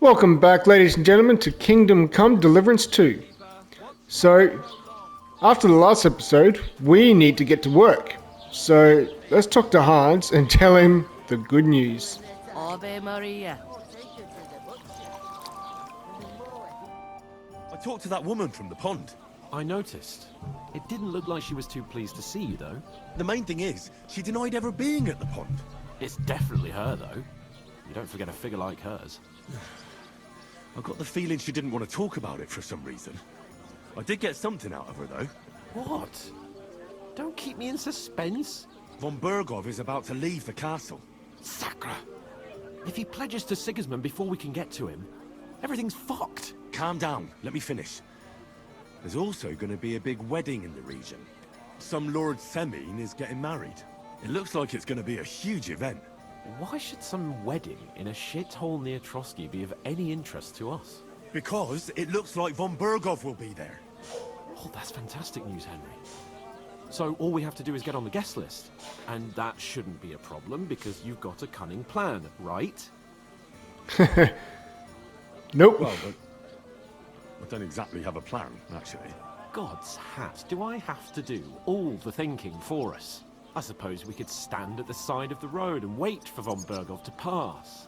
Welcome back, ladies and gentlemen, to Kingdom Come Deliverance II. So, after the last episode, we need to get to work. So, let's talk to Hans and tell him the good news. Ave Maria. I talked to that woman from the pond. I noticed. It didn't look like she was too pleased to see you, though. The main thing is, she denied ever being at the pond. It's definitely her, though. You don't forget a figure like hers. I got the feeling she didn't want to talk about it for some reason. I did get something out of her, though. What? Don't keep me in suspense. Von Bergov is about to leave the castle. Sacra! If he pledges to Sigismund before we can get to him, everything's fucked. Calm down, let me finish. There's also going to be a big wedding in the region. Some Lord Semine is getting married. It looks like it's going to be a huge event. Why should some wedding in a shithole near Trotsky be of any interest to us? Because it looks like Von Bergov will be there. Oh, that's fantastic news, Henry. So all we have to do is get on the guest list. And that shouldn't be a problem because you've got a cunning plan, right? Nope. Well, but I don't exactly have a plan, actually. God's hat, do I have to do all the thinking for us? I suppose we could stand at the side of the road and wait for Von Bergov to pass.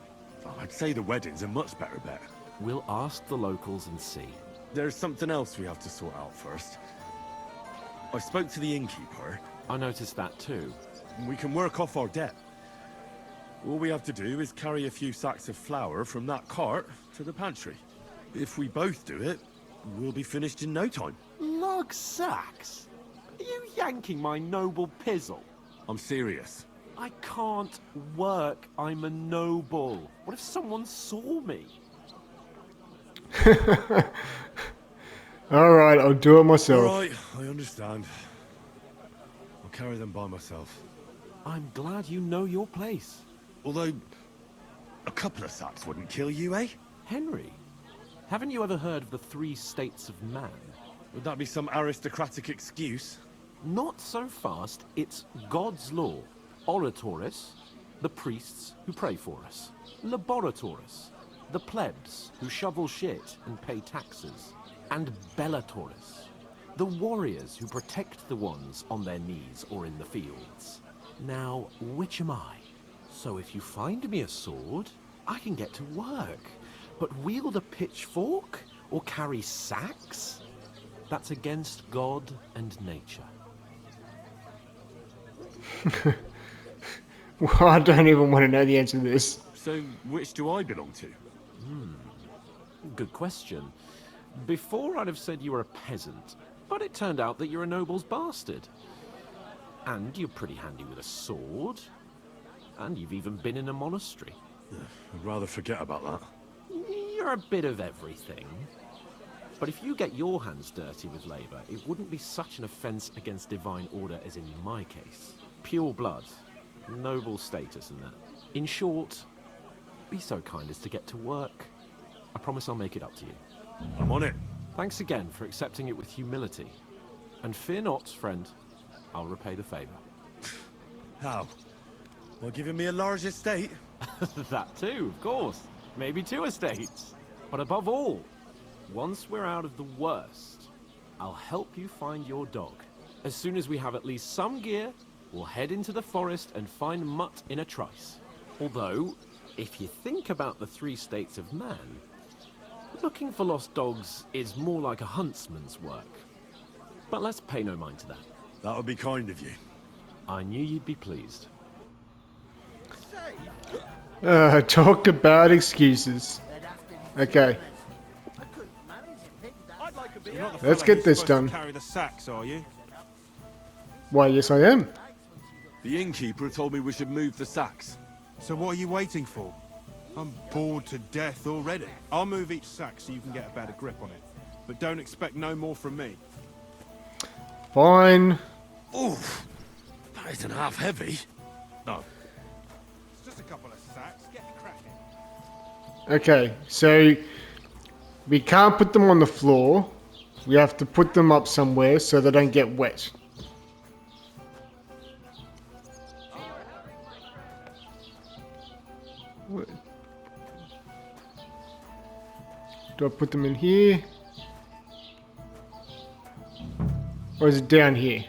I'd say the wedding's a much better bet. We'll ask the locals and see. There's something else we have to sort out first. I spoke to the innkeeper. I noticed that too. We can work off our debt. All we have to do is carry a few sacks of flour from that cart to the pantry. If we both do it, we'll be finished in no time. Lug sacks? Are you yanking my noble pizzle? I'm serious. I can't work. I'm a noble. What if someone saw me? Alright, I'll do it myself. Alright, I understand. I'll carry them by myself. I'm glad you know your place. Although, a couple of sacks wouldn't kill you, eh? Henry, haven't you ever heard of the 3 states of man? Would that be some aristocratic excuse? Not so fast. It's God's law. Oratoris, the priests who pray for us. Laboratoris, the plebs who shovel shit and pay taxes. And Bellatoris, the warriors who protect the ones on their knees or in the fields. Now, which am I? So if you find me a sword, I can get to work. But wield a pitchfork or carry sacks? That's against God and nature. Well, I don't even want to know the answer to this. So, which do I belong to? Good question. Before I'd have said you were a peasant, but it turned out that you're a noble's bastard. And you're pretty handy with a sword. And you've even been in a monastery. I'd rather forget about that. You're a bit of everything. But if you get your hands dirty with labor, it wouldn't be such an offense against divine order as in my case. Pure blood, noble status and that. In short, be so kind as to get to work. I promise I'll make it up to you. I'm on it. Thanks again for accepting it with humility. And fear not, friend, I'll repay the favor. How? By giving me a large estate? That too, of course. Maybe 2 estates. But above all, once we're out of the worst, I'll help you find your dog. As soon as we have at least some gear, we'll head into the forest and find Mutt in a trice. Although, if you think about the 3 states of man, looking for lost dogs is more like a huntsman's work. But let's pay no mind to that. That would be kind of you. I knew you'd be pleased. Talk about excuses. Okay, let's get this done. Carry the sacks, are you? Why, yes I am. The innkeeper told me we should move the sacks. So what are you waiting for? I'm bored to death already. I'll move each sack so you can get a better grip on it. But don't expect no more from me. Fine. Oof! That isn't half heavy. No. It's just a couple of sacks. Get cracking. Okay, so we can't put them on the floor. We have to put them up somewhere so they don't get wet. Do I put them in here? Or is it down here?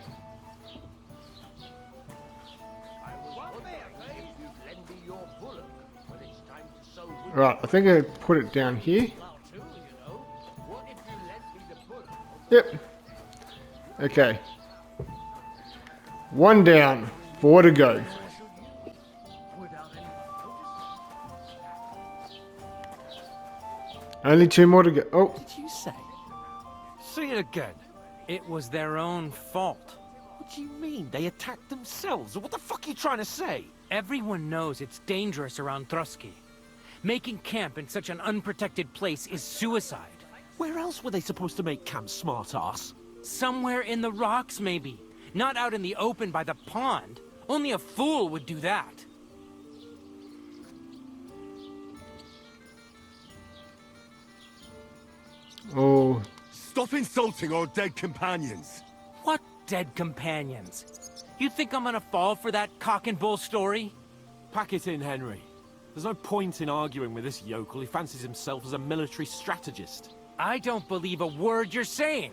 Right, I think I put it down here. Yep. Okay. One down. 4 to go. Only 2 more to go. Oh, What did you say? Say it again. It was their own fault. What do you mean? They attacked themselves? What the fuck are you trying to say? Everyone knows it's dangerous around Trotsky. Making camp in such an unprotected place is suicide. Where else were they supposed to make camp, smart-ass? Somewhere in the rocks, maybe. Not out in the open by the pond. Only a fool would do that. oh, Stop insulting our dead companions. What dead companions? You think I'm gonna fall for that cock and bull story? Pack it in, Henry. There's no point in arguing with this yokel. He fancies himself as a military strategist. I don't believe a word you're saying.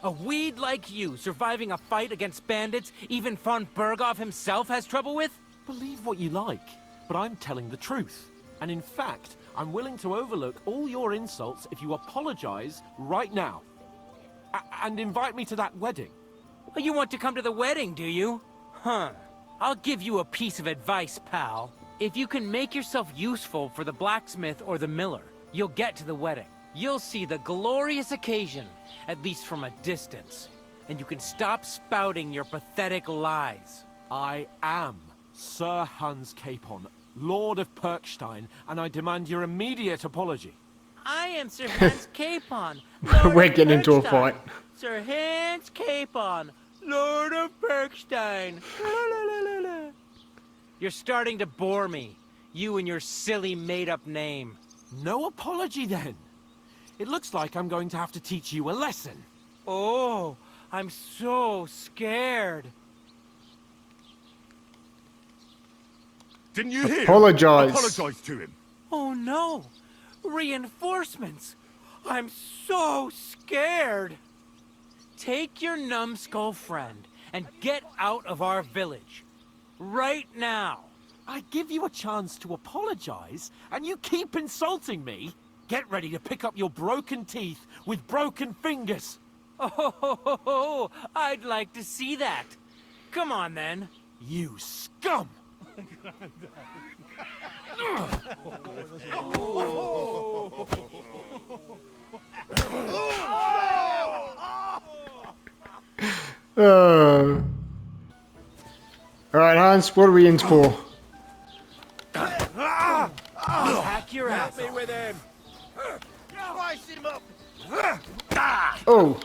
A weed like you surviving a fight against bandits even von Berghoff himself has trouble with? Believe what you like, but I'm telling the truth. And in fact, I'm willing to overlook all your insults if you apologize right now. And invite me to that wedding. Oh, you want to come to the wedding, do you? Huh. I'll give you a piece of advice, pal. If you can make yourself useful for the blacksmith or the miller, you'll get to the wedding. You'll see the glorious occasion, at least from a distance. And you can stop spouting your pathetic lies. I am Sir Hans Capon, Lord of Perkstein, and I demand your immediate apology. I am Sir Hans Capon, we're getting into a fight. Sir Hans Capon, Lord of Perkstein. You're starting to bore me. You and your silly made-up name. No apology, then. It looks like I'm going to have to teach you a lesson. Oh, I'm so scared. Didn't you hear? Apologize. Apologize to him. Oh no! Reinforcements! I'm so scared! Take your numbskull friend and get out of our village. Right now! I give you a chance to apologize, and you keep insulting me? Get ready to pick up your broken teeth with broken fingers. Oh, I'd like to see that. Come on then. You scum! Alright, Hans, what are we in for? Hack your ass. Me with him. Oh,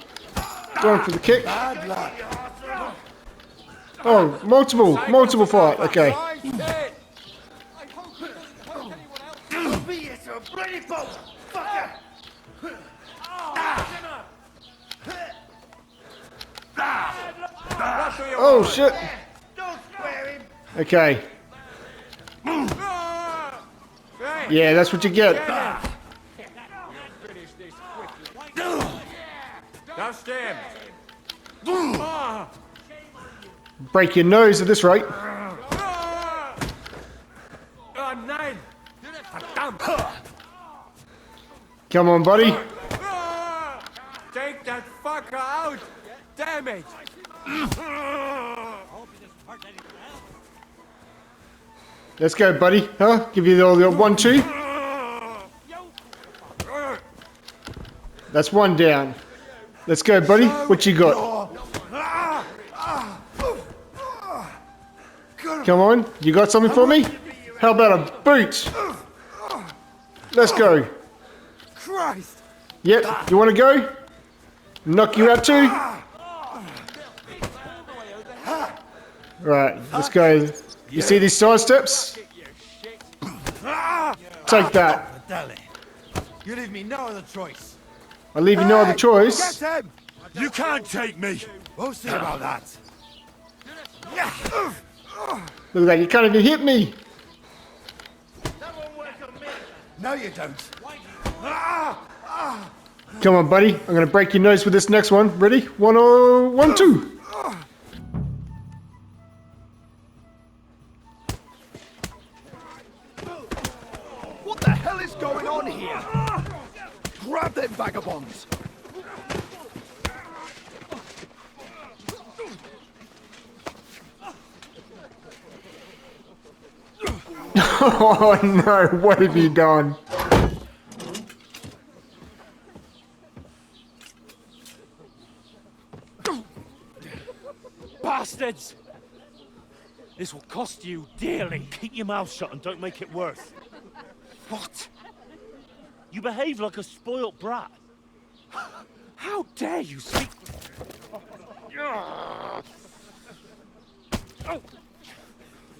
going for the kick. Oh, multiple fight. Okay. Oh shit. Okay. Yeah, that's what you get. That's him. Break your nose at this rate. Come on, buddy. Take that fucker out. Damn it. Let's go, buddy. Huh? Give you the 1-2. That's one down. Let's go, buddy. What you got? Come on. You got something for me? How about a boot? Let's go. Christ. Yep. You want to go? Knock you out too? Right. Let's go. You see these side steps? Take that. You leave me no other choice. I leave you no other choice. Get him. You can't take me. We'll see about that. Look at that. You can't even hit me. No, you don't. Come on, buddy. I'm gonna break your nose with this next one. Ready? One, two. What the hell is going on here? Grab them vagabonds! Oh no, what have you done? Bastards! This will cost you dearly. Keep your mouth shut and don't make it worse. What? You behave like a spoilt brat. How dare you speak?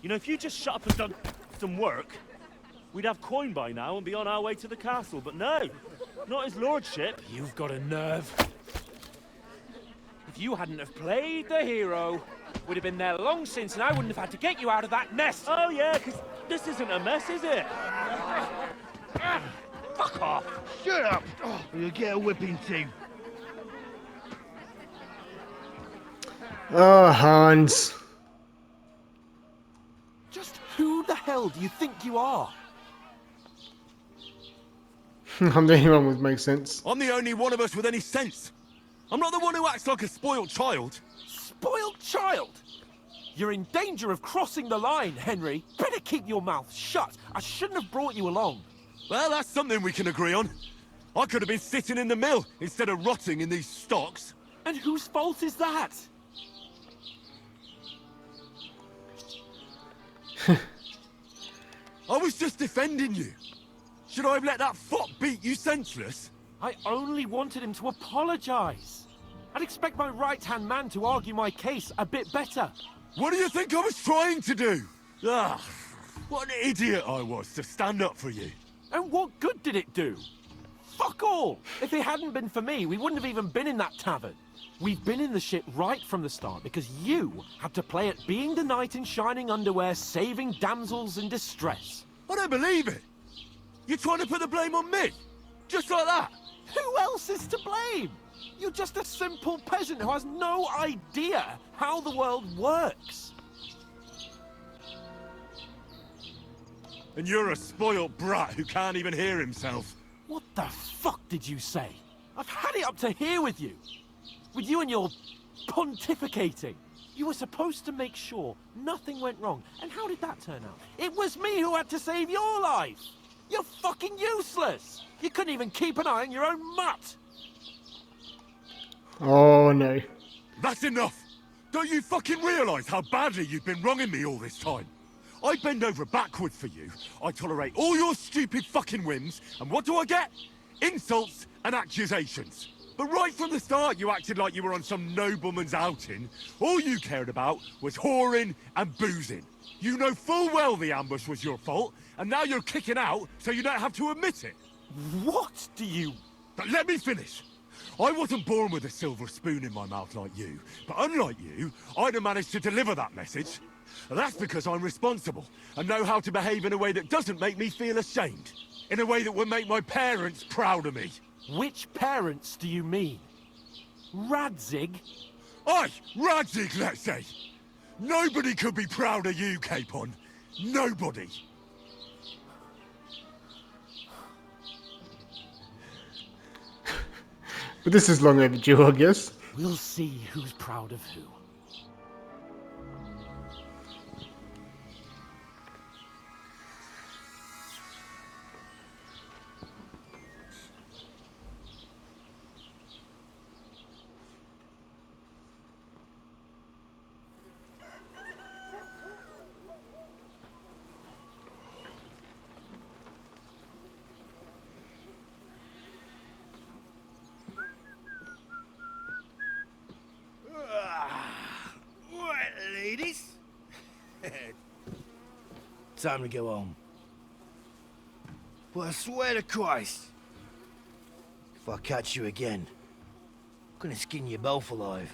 You know, if you just shut up and done some work, we'd have coin by now and be on our way to the castle. But no, not his lordship. You've got a nerve. If you hadn't have played the hero, we'd have been there long since, and I wouldn't have had to get you out of that mess. Oh yeah, because this isn't a mess, is it? Fuck off! Shut up! Or you'll get a whipping too. Oh, Hans. Just who the hell do you think you are? I'm the only one would make sense. I'm the only one of us with any sense. I'm not the one who acts like a spoiled child. Spoiled child? You're in danger of crossing the line, Henry. Better keep your mouth shut. I shouldn't have brought you along. Well, that's something we can agree on. I could have been sitting in the mill instead of rotting in these stocks. And whose fault is that? I was just defending you. Should I have let that fop beat you senseless? I only wanted him to apologize. I'd expect my right-hand man to argue my case a bit better. What do you think I was trying to do? Ah, what an idiot I was to stand up for you. And what good did it do? Fuck all! If it hadn't been for me, we wouldn't have even been in that tavern. We've been in the shit right from the start because you had to play at being the knight in shining underwear, saving damsels in distress. I don't believe it. You're trying to put the blame on me? Just like that? Who else is to blame? You're just a simple peasant who has no idea how the world works. And you're a spoiled brat who can't even hear himself. What the fuck did you say? I've had it up to here with you. With you and your pontificating. You were supposed to make sure nothing went wrong. And how did that turn out? It was me who had to save your life. You're fucking useless. You couldn't even keep an eye on your own mutt. Oh no. That's enough. Don't you fucking realise how badly you've been wronging me all this time? I bend over backwards for you. I tolerate all your stupid fucking whims. And what do I get? Insults and accusations. But right from the start, you acted like you were on some nobleman's outing. All you cared about was whoring and boozing. You know full well the ambush was your fault, and now you're kicking out so you don't have to admit it. What do you... But let me finish. I wasn't born with a silver spoon in my mouth like you, but unlike you, I'd have managed to deliver that message. That's because I'm responsible and know how to behave in a way that doesn't make me feel ashamed. In a way that would make my parents proud of me. Which parents do you mean? Radzig? Aye, Radzig, let's say. Nobody could be proud of you, Capon. Nobody. But this is long overdue, I guess. We'll see who's proud of who. Right, ladies. Time to go home. But I swear to Christ, if I catch you again, I'm gonna skin you both alive.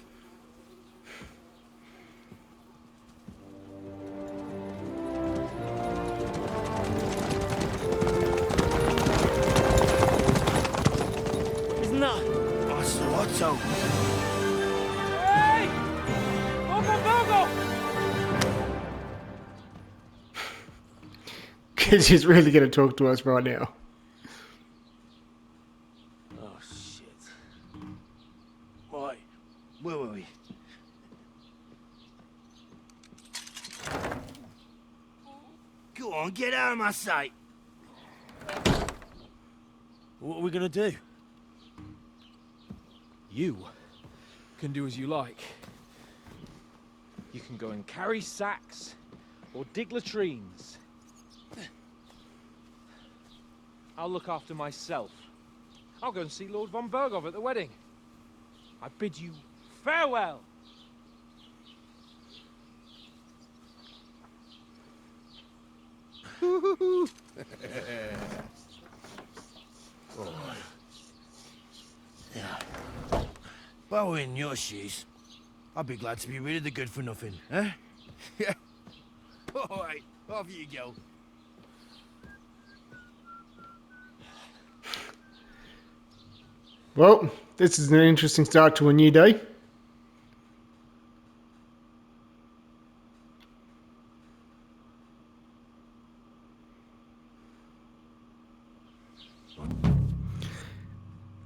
So, Hey! Bogo! Because he's really going to talk to us right now. Oh, shit. Why? where were we? Go on, get out of my sight. What are we gonna do? You can do as you like. You can go and carry sacks or dig latrines. I'll look after myself. I'll go and see Lord von Bergov at the wedding. I bid you farewell. If I were in your shoes, I'd be glad to be rid of the good for nothing, eh? Yeah. Alright, off you go. Well, this is an interesting start to a new day.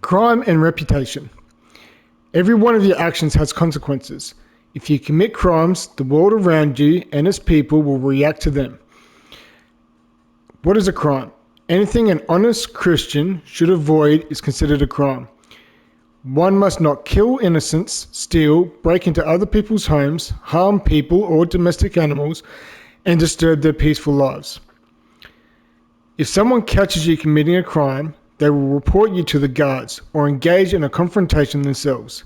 Crime and reputation. Every one of your actions has consequences. If you commit crimes, the world around you and its people will react to them. What is a crime? Anything an honest Christian should avoid is considered a crime. One must not kill innocents, steal, break into other people's homes, harm people or domestic animals, and disturb their peaceful lives. If someone catches you committing a crime, they will report you to the guards or engage in a confrontation themselves.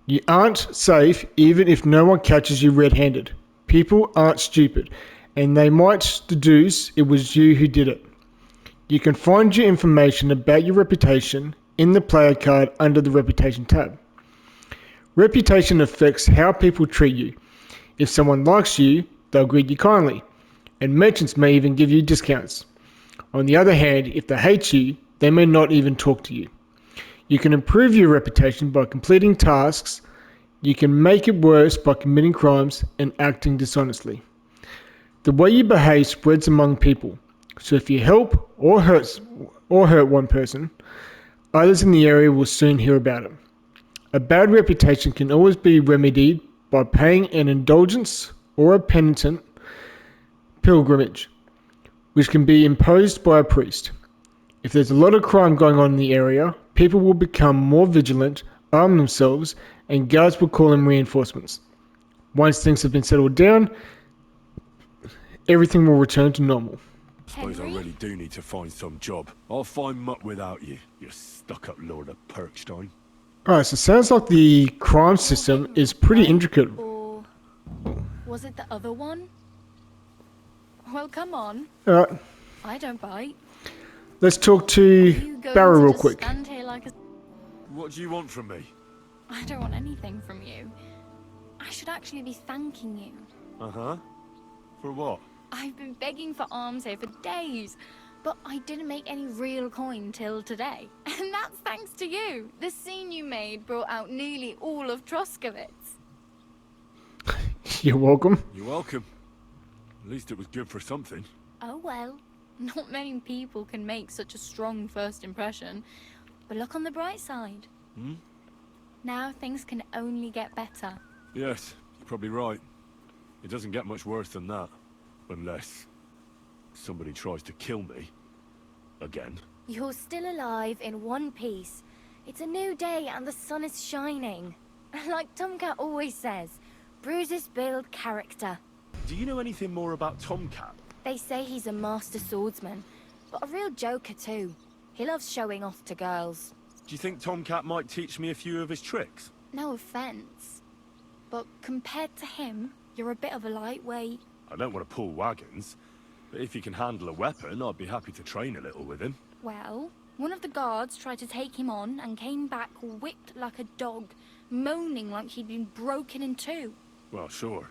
You aren't safe even if no one catches you red-handed. People aren't stupid, and they might deduce it was you who did it. You can find your information about your reputation in the player card under the Reputation tab. Reputation affects how people treat you. If someone likes you, they'll greet you kindly, and merchants may even give you discounts. On the other hand, if they hate you, they may not even talk to you. You can improve your reputation by completing tasks. You can make it worse by committing crimes and acting dishonestly. The way you behave spreads among people, so if you help or hurt one person, others in the area will soon hear about it. A bad reputation can always be remedied by paying an indulgence or a penitent pilgrimage, which can be imposed by a priest. If there's a lot of crime going on in the area, people will become more vigilant, arm themselves, and guards will call in reinforcements. Once things have been settled down, everything will return to normal. I suppose I really do need to find some job. I'll find muck without you, you stuck-up Lord of Perkstein. Alright, so it sounds like the crime system is pretty intricate. Or was it the other one? Well, come on. Alright, I don't bite. let's talk to You going Barrow to real just quick. stand here like a... What do you want from me? I don't want anything from you. I should actually be thanking you. Uh-huh. For what? I've been begging for alms here for days, but I didn't make any real coin till today. And that's thanks to you. The scene you made brought out nearly all of Troskowitz. You're welcome. You're welcome. At least it was good for something. Oh well, not many people can make such a strong first impression. But look on the bright side. Hmm? Now things can only get better. Yes, you're probably right. It doesn't get much worse than that. Unless somebody tries to kill me. Again. You're still alive in one piece. It's a new day and the sun is shining. Like Tomcat always says, bruises build character. Do you know anything more about Tomcat? They say he's a master swordsman, but a real joker too. He loves showing off to girls. Do you think Tomcat might teach me a few of his tricks? No offense, but compared to him, you're a bit of a lightweight. I don't want to pull wagons, but if he can handle a weapon, I'd be happy to train a little with him. Well, one of the guards tried to take him on and came back whipped like a dog, moaning like he'd been broken in two. Well, sure.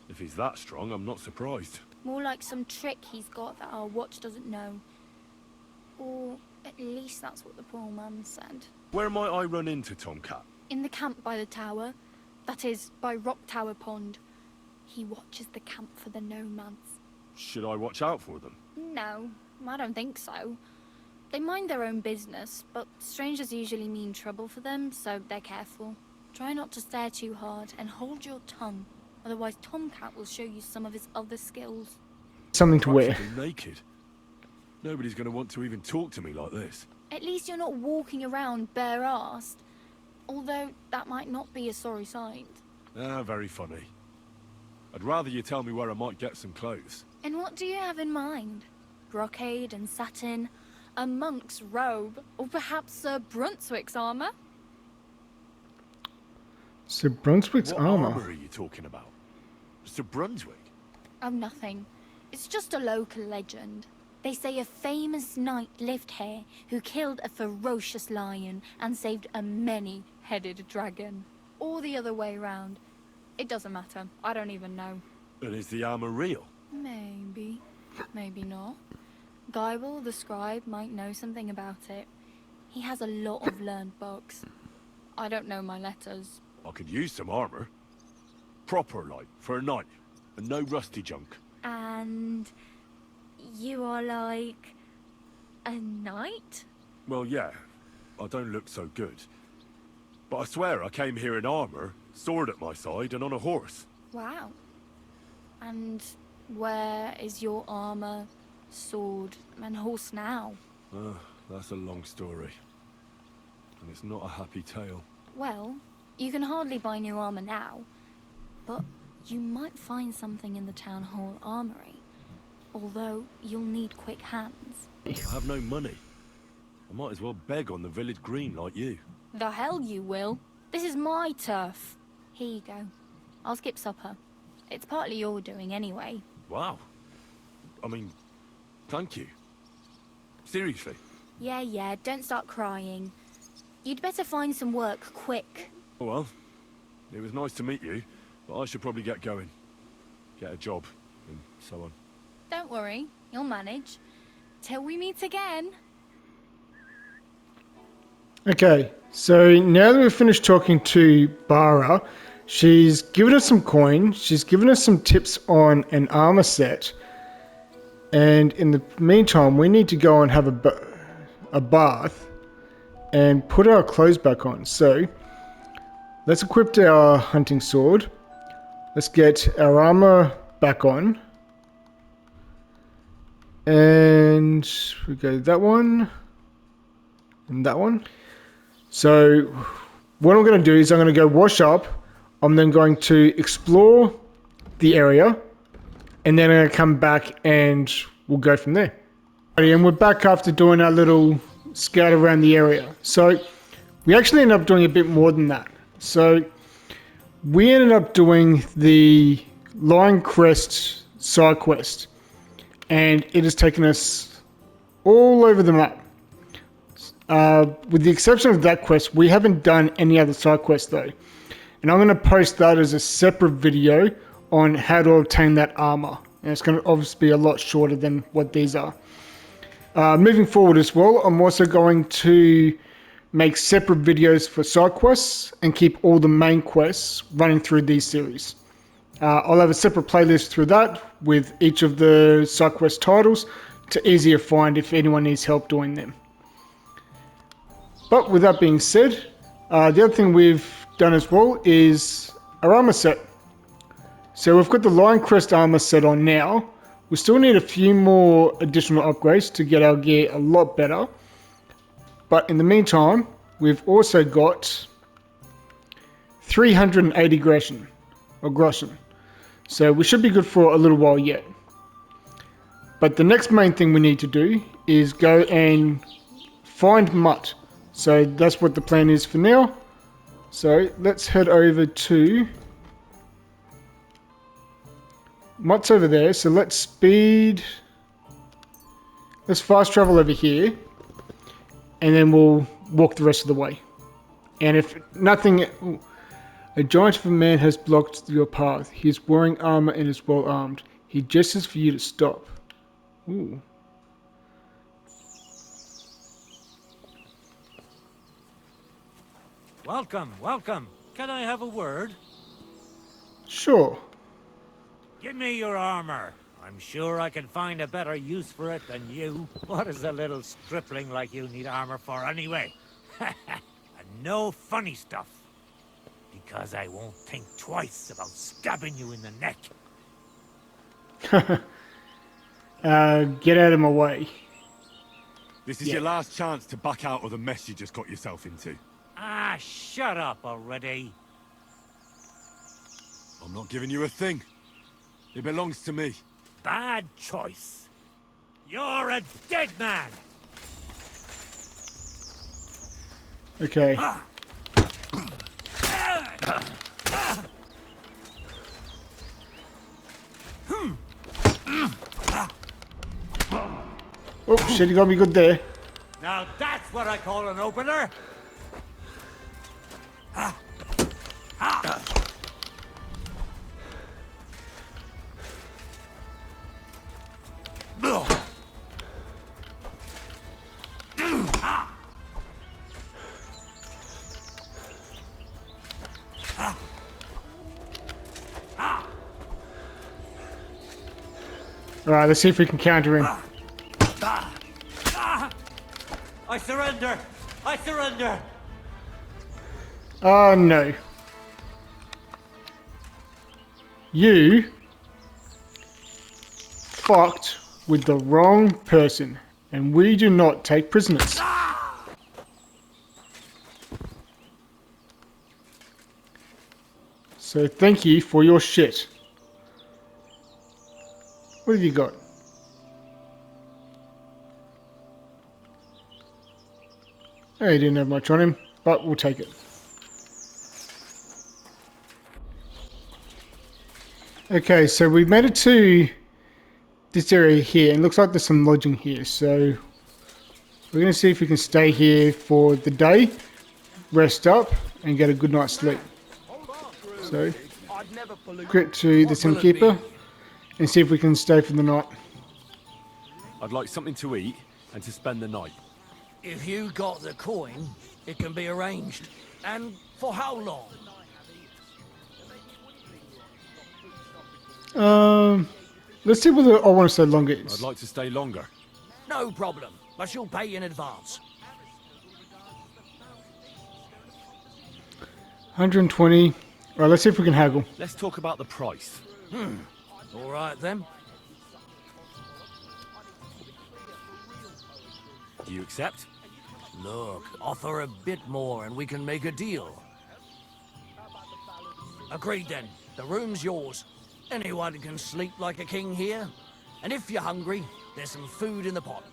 If he's that strong, I'm not surprised. More like some trick he's got that our watch doesn't know. Or At least that's what the poor man said. Where might I run into Tomcat? In the camp by the tower. That is, by Rock Tower Pond. He watches the camp for the nomads. Should I watch out for them? No, I don't think so. They mind their own business, but strangers usually mean trouble for them, so they're careful. Try not to stare too hard and hold your tongue. Otherwise Tomcat will show you some of his other skills. Something to wear. Practically naked. Nobody's going to want to even talk to me like this. At least you're not walking around bare-assed. Although, that might not be a sorry sight. Ah, very funny. I'd rather you tell me where I might get some clothes. And what do you have in mind? Brocade and satin? A monk's robe? Or perhaps Sir Brunswick's armor? Sir Brunswick's What armor. armor are you talking about? Sir Brunswick? Oh, nothing. It's just a local legend. They say a famous knight lived here who killed a ferocious lion and saved a many-headed dragon. Or the other way round. It doesn't matter. I don't even know. And is the armor real? Maybe. Maybe not. Gybel, the scribe, might know something about it. He has a lot of learned books. I don't know my letters. I could use some armor. Proper, like, for a knight. And no rusty junk. And you are like a knight? Well, yeah. I don't look so good. But I swear I came here in armor, sword at my side, and on a horse. Wow. And where is your armor, sword, and horse now? That's a long story. And it's not a happy tale. Well, you can hardly buy new armor now, but you might find something in the town hall armory. Although, you'll need quick hands. I have no money. I might as well beg on the village green like you. The hell you will. This is my turf. Here you go. I'll skip supper. It's partly your doing anyway. Wow. I mean, thank you. Seriously. Yeah, don't start crying. You'd better find some work quick. Oh well. It was nice to meet you, but I should probably get going. Get a job, and so on. Don't worry, you'll manage. Till we meet again. Okay, so now that we've finished talking to Bara, she's given us some coin, she's given us some tips on an armor set, and in the meantime we need to go and have a bath and put our clothes back on. So let's equip our hunting sword, let's get our armor back on, and we go that one and that one. So what I'm going to do is I'm going to go wash up. I'm then going to explore the area, and then I'm going to come back and we'll go from there. And we're back after doing our little scout around the area. So we actually ended up doing a bit more than that. So we ended up doing the Lion Crest side quest, and it has taken us all over the map. With the exception of that quest, we haven't done any other side quests though. And I'm going to post that as a separate video on how to obtain that armor. And it's going to obviously be a lot shorter than what these are. Moving forward as well, I'm also going to make separate videos for side quests and keep all the main quests running through these series. I'll have a separate playlist through that with each of the side quest titles to easier find if anyone needs help doing them. But with that being said, the other thing we've done as well is our armor set. So we've got the Lion Crest armor set on now. We still need a few more additional upgrades to get our gear a lot better. But in the meantime, we've also got 380 groschen. So we should be good for a little while yet. But the next main thing we need to do is go and find mutt. So that's what the plan is for now. So let's head over to mutt's over there. So let's fast travel over here, and then we'll walk the rest of the way. And if nothing, a giant of a man has blocked your path. He is wearing armor and is well armed. He gestures for you to stop. Ooh. Welcome, welcome. Can I have a word? Sure. Give me your armor. I'm sure I can find a better use for it than you. What does a little stripling like you need armor for anyway? And no funny stuff. Because I won't think twice about stabbing you in the neck. Get out of my way. This is your last chance to back out of the mess you just got yourself into. Ah, shut up already. I'm not giving you a thing. It belongs to me. Bad choice. You're a dead man. Okay. Oh shit, you got me good there. Now that's what I call an opener. Alright, let's see if we can counter him. I surrender. I surrender. Oh no. You fucked with the wrong person, and we do not take prisoners. So thank you for your shit. What have you got? Oh, he didn't have much on him, but we'll take it. Okay, so we made it to this area here, and it looks like there's some lodging here, so we're going to see if we can stay here for the day, rest up, and get a good night's sleep. So, quit to the innkeeper, and see if we can stay for the night. I'd like something to eat and to spend the night. If you got the coin, it can be arranged. And for how long? Let's see whether I want to stay longer. I'd like to stay longer. No problem, but you'll pay in advance. 120. Right, let's see if we can haggle. Let's talk about the price. All right then. Do you accept? Look, offer a bit more and we can make a deal. Agreed then. The room's yours. Anyone can sleep like a king here. And if you're hungry, there's some food in the pot.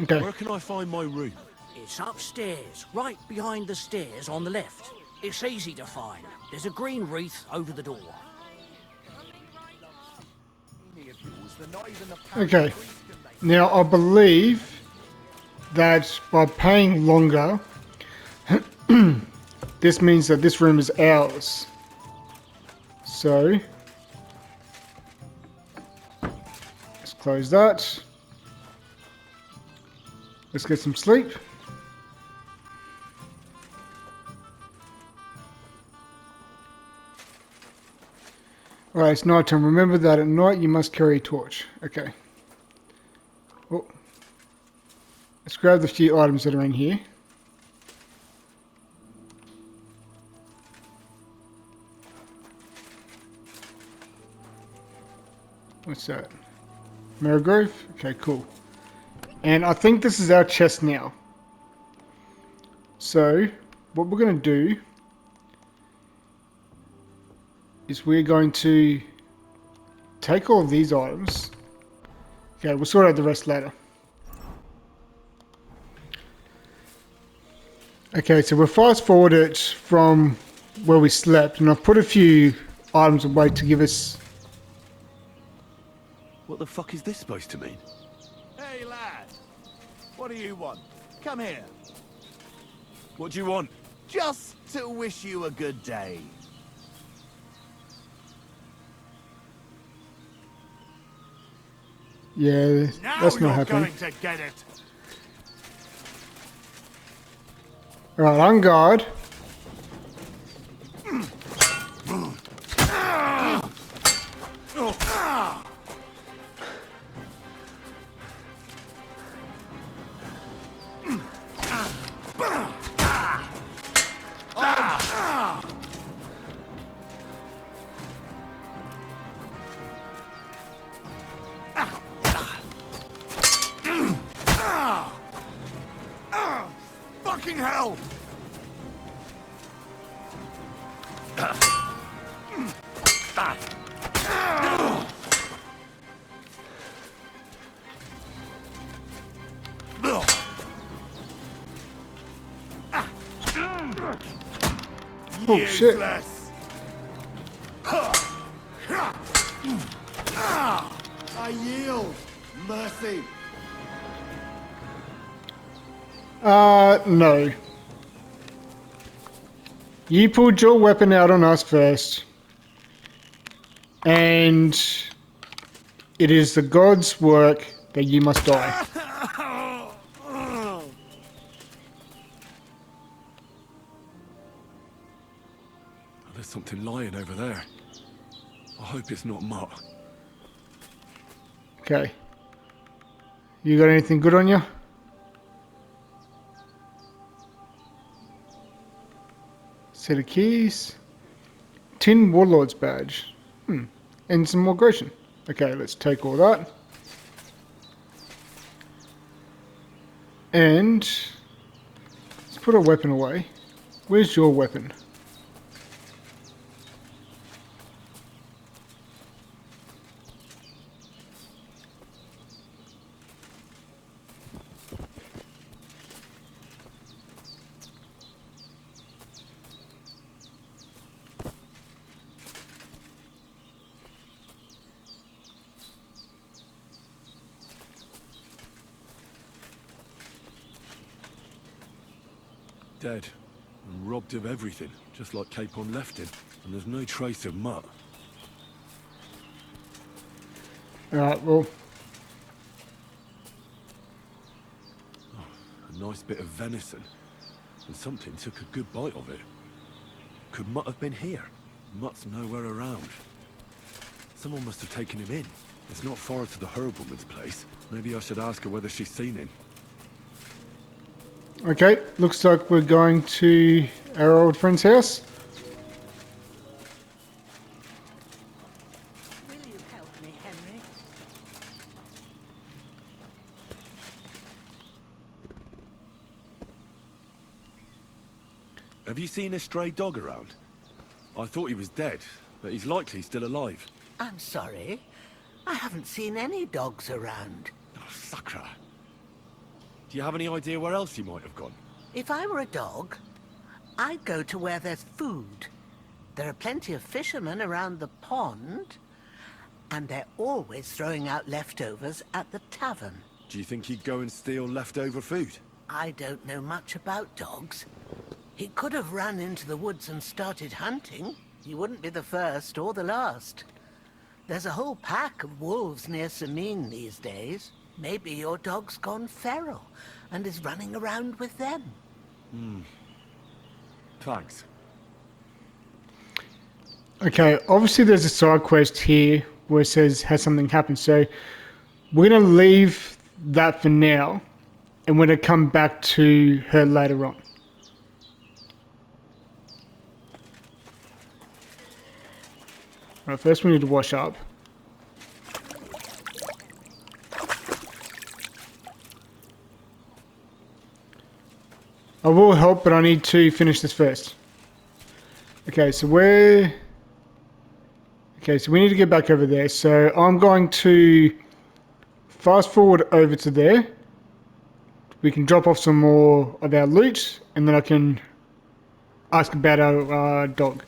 Okay. Where can I find my room? It's upstairs, right behind the stairs on the left. It's easy to find. There's a green wreath over the door. Okay. Now, I believe that by paying longer, this means that this room is ours. So, let's close that. Let's get some sleep. Alright, it's night time. Remember that at night you must carry a torch. Okay. Oh. Let's grab the few items that are in here. What's that? Marrow. Okay, cool. And I think this is our chest now. So, what we're going to do is we're going to take all of these items. Okay, we'll sort out the rest later. Okay, so we'll fast forward it from where we slept, and I've put a few items away to give us... What the fuck is this supposed to mean? Hey lad, what do you want? Come here. What do you want? Just to wish you a good day. Yeah, Now that's you're not happening. going to get it. Right, on guard. Fucking hell! Oh shit. Useless. I yield. Mercy. No. You pulled your weapon out on us first. And it is the god's work that you must die. There's something lying over there. I hope it's not Mutt. Okay. You got anything good on you? Set of keys. Tin Warlord's badge. And some more Grecian. Okay, let's take all that. And let's put a weapon away. Where's your weapon? Dead. And robbed of everything, just like Capon left him. And there's no trace of Mutt. Alright, well. A nice bit of venison. And something took a good bite of it. Could Mutt have been here? Mutt's nowhere around. Someone must have taken him in. It's not far to the herbalman's place. Maybe I should ask her whether she's seen him. Okay, looks like we're going to our old friend's house. Will you help me, Henry? Have you seen a stray dog around? I thought he was dead, but he's likely still alive. I'm sorry. I haven't seen any dogs around. Oh, Sakra. Do you have any idea where else he might have gone? If I were a dog, I'd go to where there's food. There are plenty of fishermen around the pond, and they're always throwing out leftovers at the tavern. Do you think he'd go and steal leftover food? I don't know much about dogs. He could have run into the woods and started hunting. He wouldn't be the first or the last. There's a whole pack of wolves near Samine these days. Maybe your dog's gone feral and is running around with them. Thanks. Okay, obviously there's a side quest here where it says has something happened, so we're going to leave that for now and we're going to come back to her later on. Right, first we need to wash up. I will help, but I need to finish this first. Okay, so we're... Okay, so we need to get back over there. So I'm going to fast forward over to there. We can drop off some more of our loot, and then I can ask about our dog.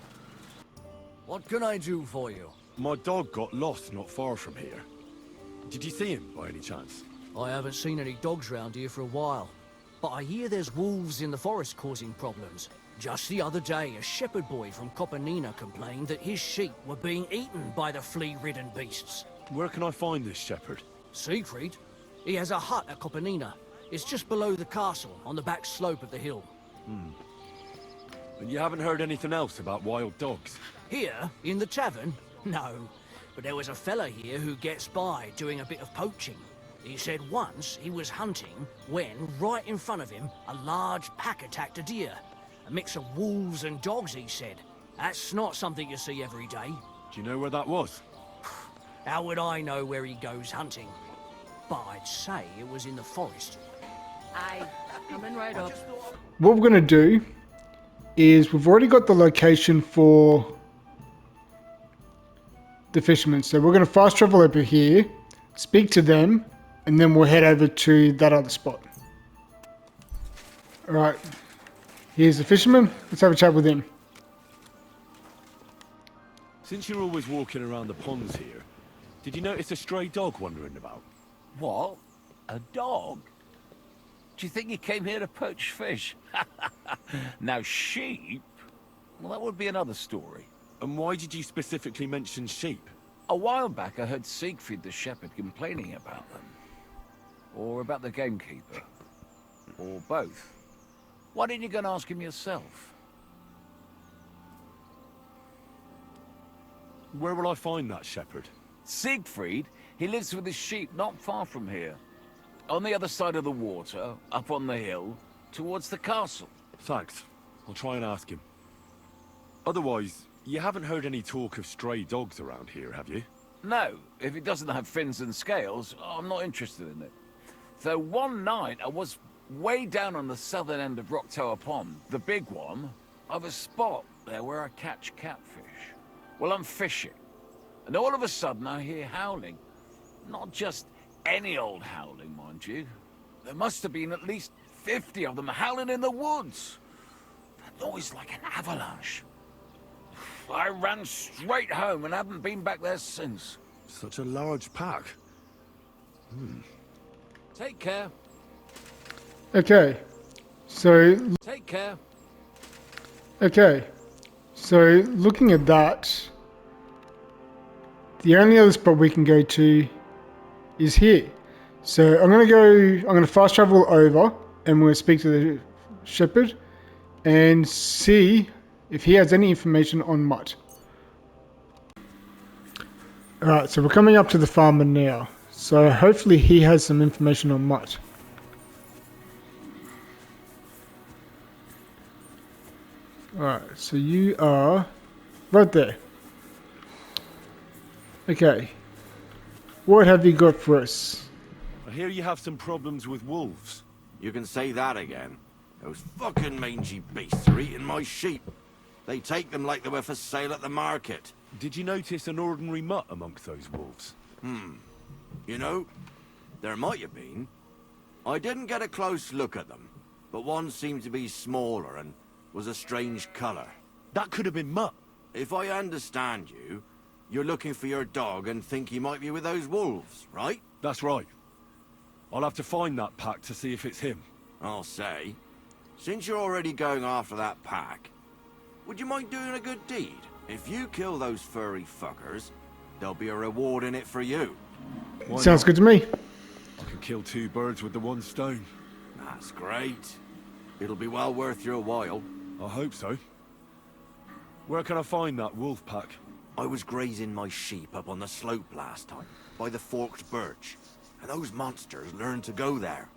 What can I do for you? My dog got lost not far from here. Did you see him by any chance? I haven't seen any dogs round here for a while, but I hear there's wolves in the forest causing problems. Just the other day, a shepherd boy from Kopanina complained that his sheep were being eaten by the flea-ridden beasts. Where can I find this shepherd? Siegfried? He has a hut at Kopanina. It's just below the castle, on the back slope of the hill. And you haven't heard anything else about wild dogs? Here, in the tavern? No. But there was a fella here who gets by doing a bit of poaching. He said once he was hunting when, right in front of him, a large pack attacked a deer. A mix of wolves and dogs, he said. That's not something you see every day. Do you know where that was? How would I know where he goes hunting? But I'd say it was in the forest. Aye, coming right up. What we're going to do is we've already got the location for the fishermen. So we're going to fast travel over here, speak to them, and then we'll head over to that other spot. Alright, here's the fisherman. Let's have a chat with him. Since you're always walking around the ponds here, did you notice a stray dog wandering about? What? A dog? Do you think he came here to poach fish? Now sheep? Well, that would be another story. And why did you specifically mention sheep? A while back I heard Siegfried the shepherd complaining about them. Or about the gamekeeper. Or both. Why didn't you go and ask him yourself? Where will I find that shepherd? Siegfried? He lives with his sheep not far from here. On the other side of the water, up on the hill, towards the castle. Thanks. I'll try and ask him. Otherwise, you haven't heard any talk of stray dogs around here, have you? No, if it doesn't have fins and scales, I'm not interested in it. Though one night I was way down on the southern end of Rock Tower Pond, the big one, I've a spot there where I catch catfish. Well, I'm fishing, and all of a sudden I hear howling. Not just any old howling, mind you. There must have been at least 50 of them howling in the woods. That noise like an avalanche. I ran straight home and haven't been back there since. Such a large pack. Take care. Okay, so... Take care. Okay, so looking at that, the only other spot we can go to is here. So I'm gonna fast travel over and we'll speak to the shepherd and see if he has any information on Mutt. Alright, so we're coming up to the farmer now. So hopefully he has some information on Mutt. Alright, so you are right there. Okay. What have you got for us? I hear you have some problems with wolves. You can say that again. Those fucking mangy beasts are eating my sheep. They take them like they were for sale at the market. Did you notice an ordinary mutt amongst those wolves? You know, there might have been. I didn't get a close look at them, but one seemed to be smaller and was a strange colour. That could have been Mutt. If I understand you, you're looking for your dog and think he might be with those wolves, right? That's right. I'll have to find that pack to see if it's him. I'll say, since you're already going after that pack, would you mind doing a good deed? If you kill those furry fuckers, there'll be a reward in it for you. Sounds good to me. I can kill two birds with the one stone. That's great. It'll be well worth your while. I hope so. Where can I find that wolf pack? I was grazing my sheep up on the slope last time, by the forked birch, and those monsters learned to go there.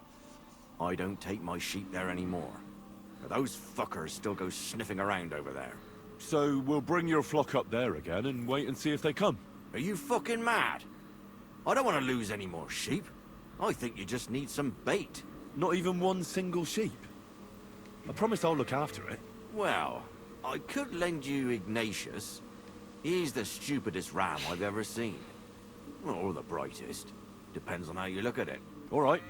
I don't take my sheep there anymore, but those fuckers still go sniffing around over there. So we'll bring your flock up there again and wait and see if they come. Are you fucking mad? I don't want to lose any more sheep. I think you just need some bait. Not even one single sheep? I promise I'll look after it. Well, I could lend you Ignatius. He's the stupidest ram I've ever seen. Or the brightest. Depends on how you look at it. All right.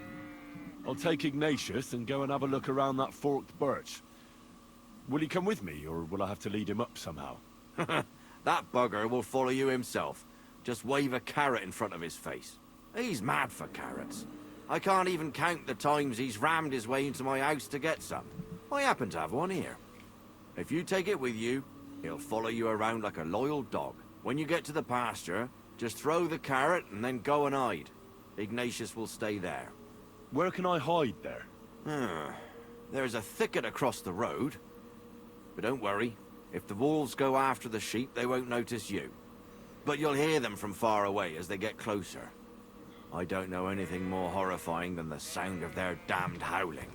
I'll take Ignatius and go and have a look around that forked birch. Will he come with me, or will I have to lead him up somehow? That bugger will follow you himself. Just wave a carrot in front of his face. He's mad for carrots. I can't even count the times he's rammed his way into my house to get some. I happen to have one here. If you take it with you, he'll follow you around like a loyal dog. When you get to the pasture, just throw the carrot and then go and hide. Ignatius will stay there. Where can I hide there? There's a thicket across the road. But don't worry, if the wolves go after the sheep, they won't notice you. But you'll hear them from far away as they get closer. I don't know anything more horrifying than the sound of their damned howling.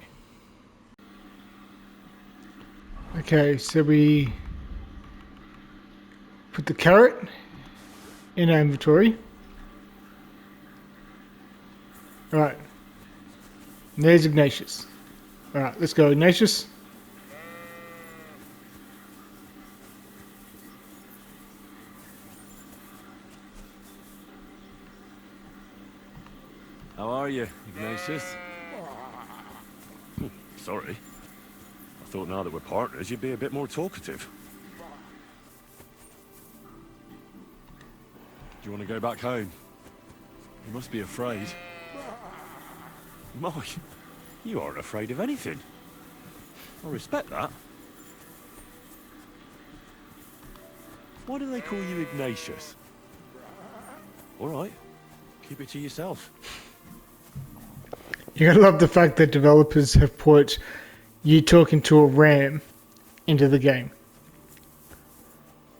Okay, so we put the carrot in our inventory. Alright. There's Ignatius. Alright, let's go, Ignatius. How are you, Ignatius? Sorry. I thought now that we're partners, you'd be a bit more talkative. Do you want to go back home? You must be afraid. My, you aren't afraid of anything. I respect that. Why do they call you Ignatius? All right, keep it to yourself. You gotta love the fact that developers have put you talking to a ram into the game.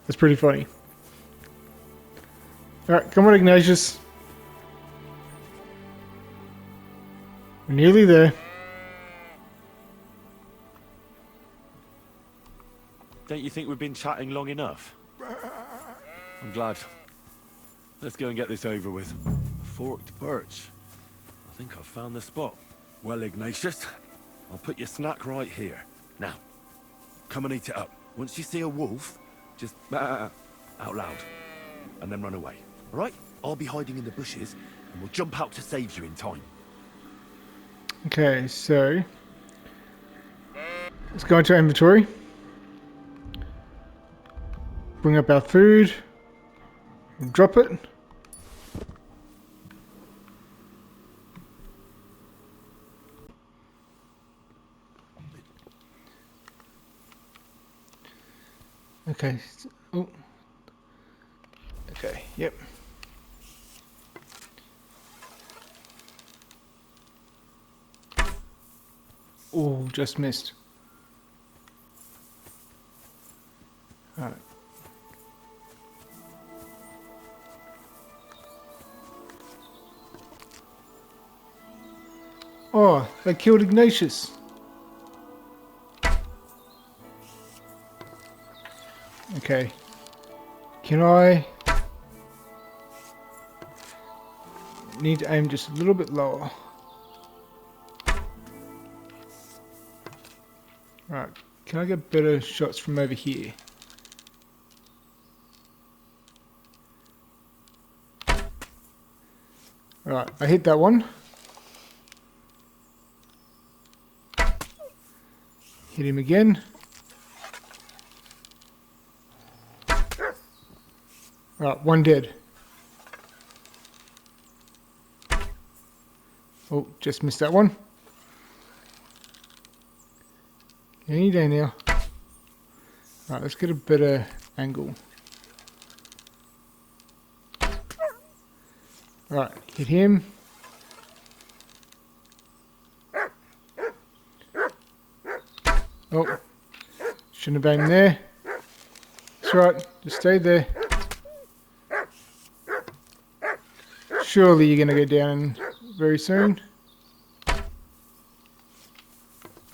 That's pretty funny. Alright, come on, Ignatius. We're nearly there. Don't you think we've been chatting long enough? I'm glad. Let's go and get this over with. A forked birch. I think I've found the spot. Well, Ignatius, I'll put your snack right here. Now, come and eat it up. Once you see a wolf, just out loud, and then run away. All right? I'll be hiding in the bushes, and we'll jump out to save you in time. Okay, so let's go into our inventory. Bring up our food. Drop it. Okay. Oh. Okay. Yep. Oh, just missed. All right. Oh, they killed Ignatius. Okay. Can I... need to aim just a little bit lower. Right. Can I get better shots from over here? Alright, I hit that one. Hit him again. Right, one dead. Oh, just missed that one. Any day now. Right, let's get a better angle. Right, hit him. Oh, shouldn't have aimed there. That's right, just stay there. Surely you're going to go down very soon.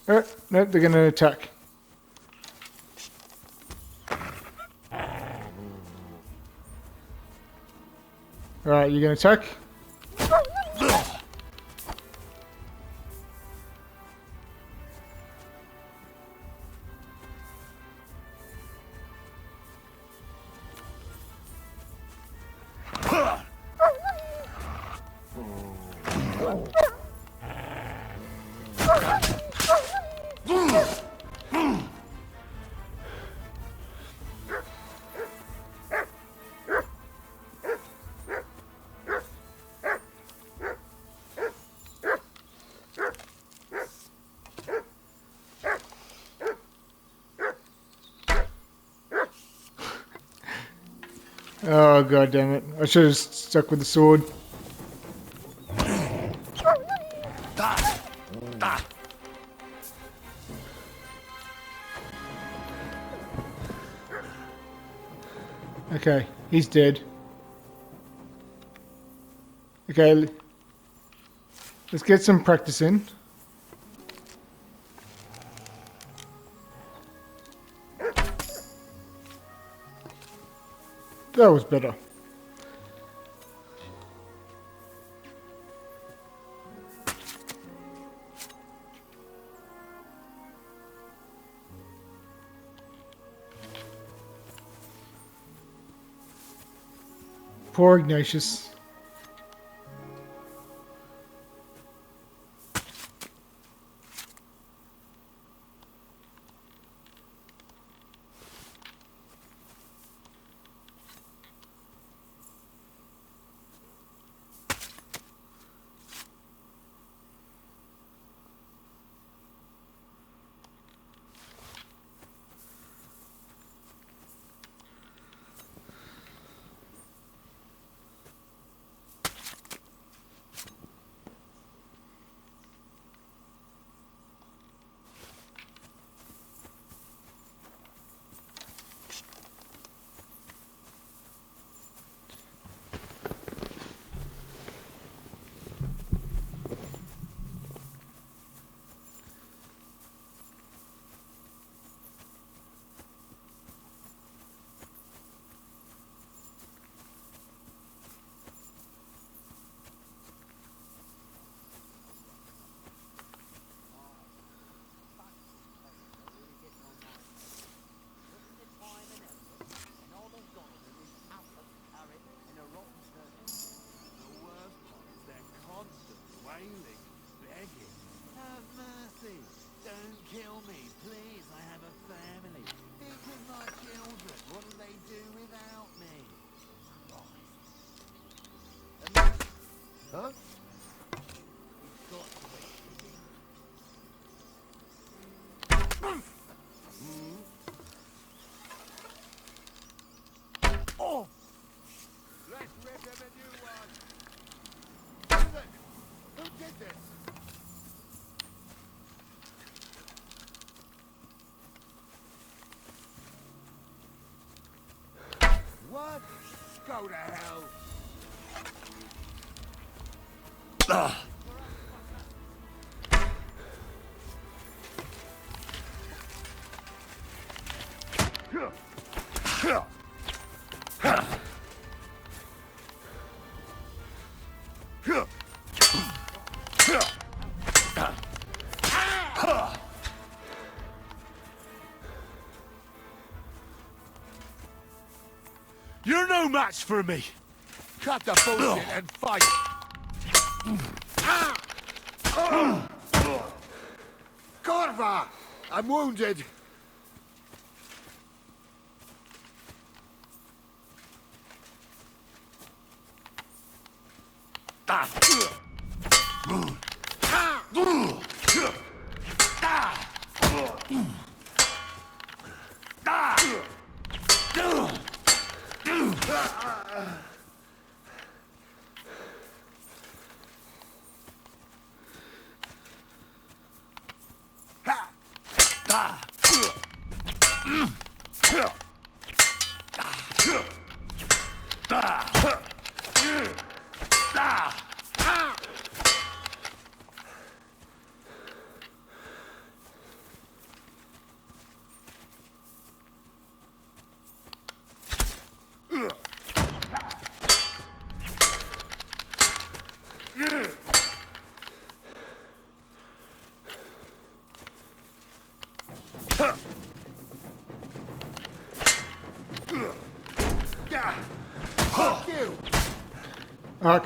Oh, nope, they're going to attack. Alright, you're going to attack? Oh, god damn it. I should have stuck with the sword. Okay, he's dead. Okay, let's get some practice in. That was better. Poor Ignatius. Huh? Oh! Let's rip him a new one! Who did this? What? Go to hell! You're no match for me! Cut the bullshit and fight! Corva! I'm wounded!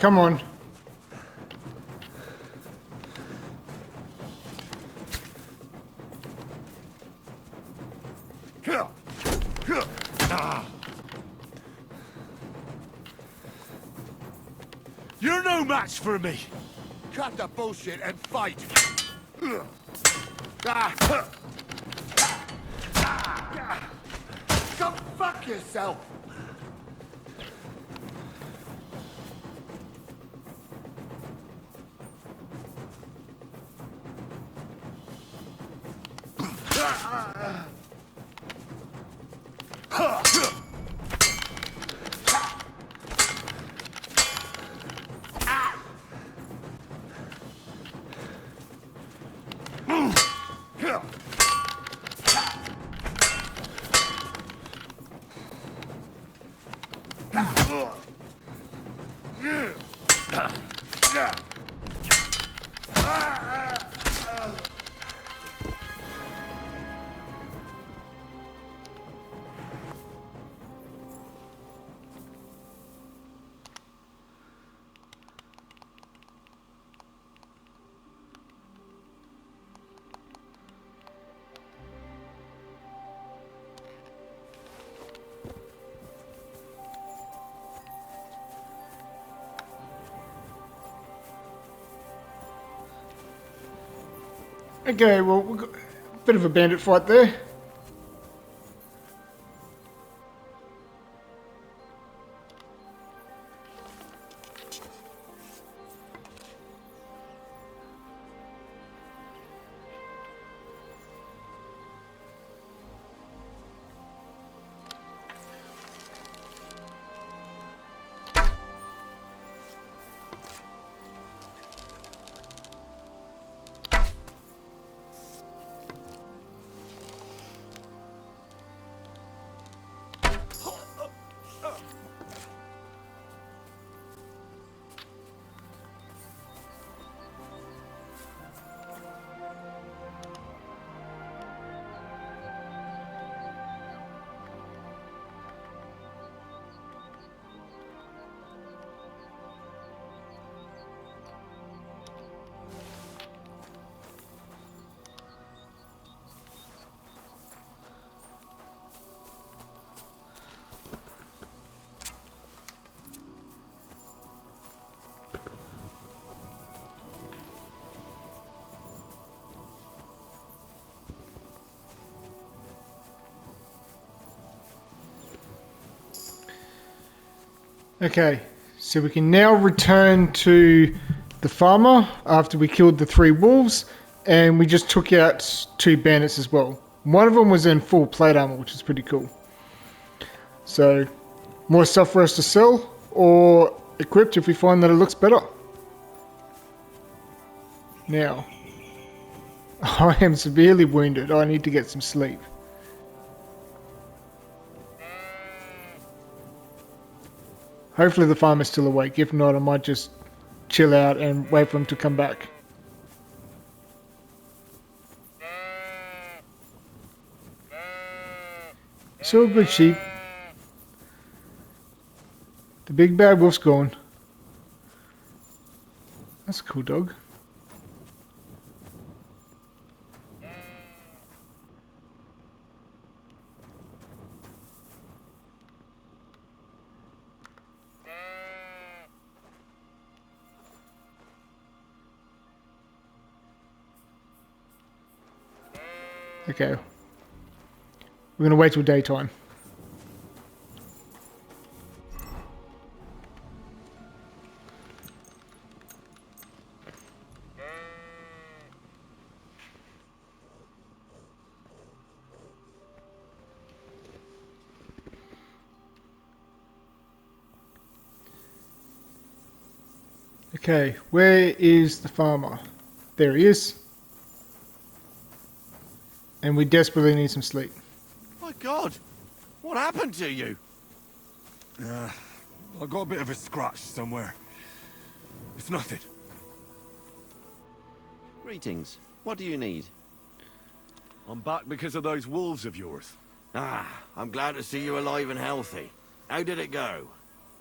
Come on. You're no match for me! Cut the bullshit and fight! Go fuck yourself! Okay, well, we've got a bit of a bandit fight there. Okay, so we can now return to the farmer after we killed the 3 wolves, and we just took out 2 bandits as well. One of them was in full plate armor, which is pretty cool. So, more stuff for us to sell, or equipped if we find that it looks better. Now, I am severely wounded. I need to get some sleep. Hopefully the farmer's still awake. If not, I might just chill out and wait for him to come back. So good, sheep. The big bad wolf's gone. That's a cool dog. Okay. We're going to wait till daytime. Okay, where is the farmer? There he is. And we desperately need some sleep. My God, what happened to you? I got a bit of a scratch somewhere. It's nothing. Greetings. What do you need? I'm back because of those wolves of yours. Ah, I'm glad to see you alive and healthy. How did it go?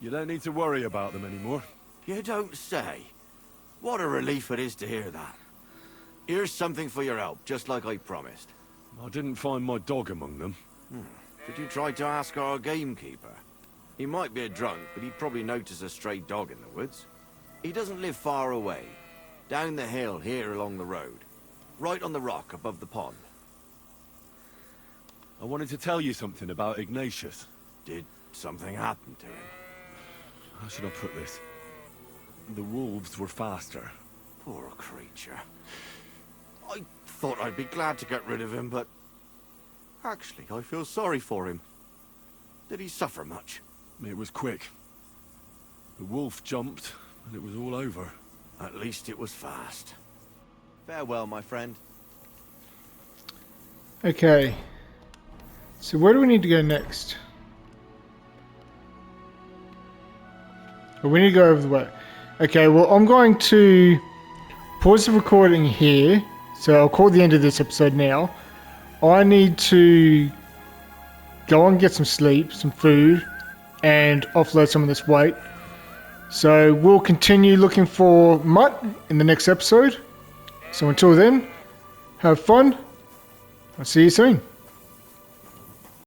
You don't need to worry about them anymore. You don't say. What a relief it is to hear that. Here's something for your help, just like I promised. I didn't find my dog among them. Did you try to ask our gamekeeper? He might be a drunk, but he'd probably notice a stray dog in the woods. He doesn't live far away. Down the hill here along the road. Right on the rock above the pond. I wanted to tell you something about Ignatius. Did something happen to him? How should I put this? The wolves were faster. Poor creature. I thought I'd be glad to get rid of him, but... Actually, I feel sorry for him. Did he suffer much? It was quick. The wolf jumped, and it was all over. At least it was fast. Farewell, my friend. Okay. So where do we need to go next? Oh, we need to go over the way. Okay, well, I'm going to pause the recording here. So I'll call the end of this episode now. I need to go and get some sleep, some food, and offload some of this weight. So we'll continue looking for Mutt in the next episode. So until then, have fun. I'll see you soon.